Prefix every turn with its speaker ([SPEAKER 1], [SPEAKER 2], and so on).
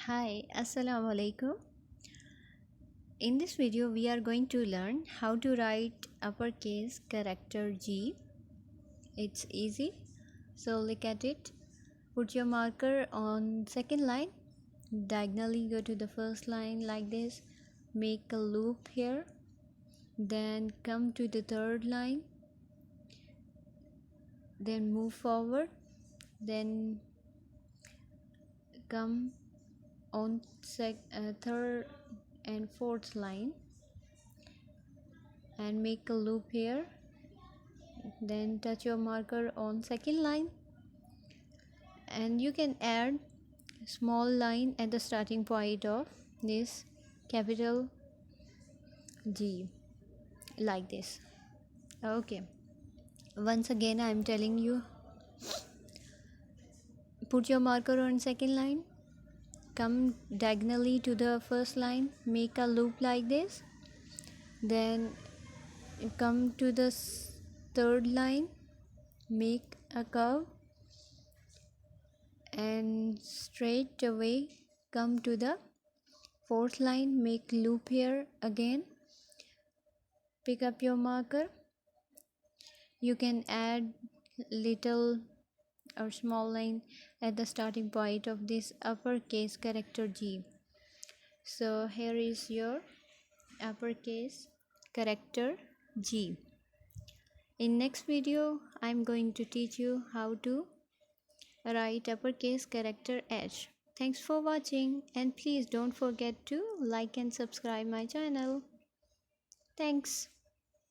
[SPEAKER 1] Hi, Assalamu alaikum. In this video, we are going to learn how to write uppercase character G. It's easy. So look at it. Put your marker on second line. Diagonally go to the first line like this. Make a loop here. Then come to the third line. Then move forward. Then come on third and fourth line and make a loop here. Then touch your marker on second line, and you can add small line at the starting point of this capital G like this. Okay, once again I'm telling you, put your marker on second line, come diagonally to the first line, make a loop like this, then come to the third line, make a curve, and straight away come to the fourth line, make loop here again, pick up your marker. You can add little or small line at the starting point of this uppercase character G. So here is your uppercase character G. In next video, I'm going to teach you how to write uppercase character H. Thanks for watching, and please don't forget to like and subscribe my channel. Thanks.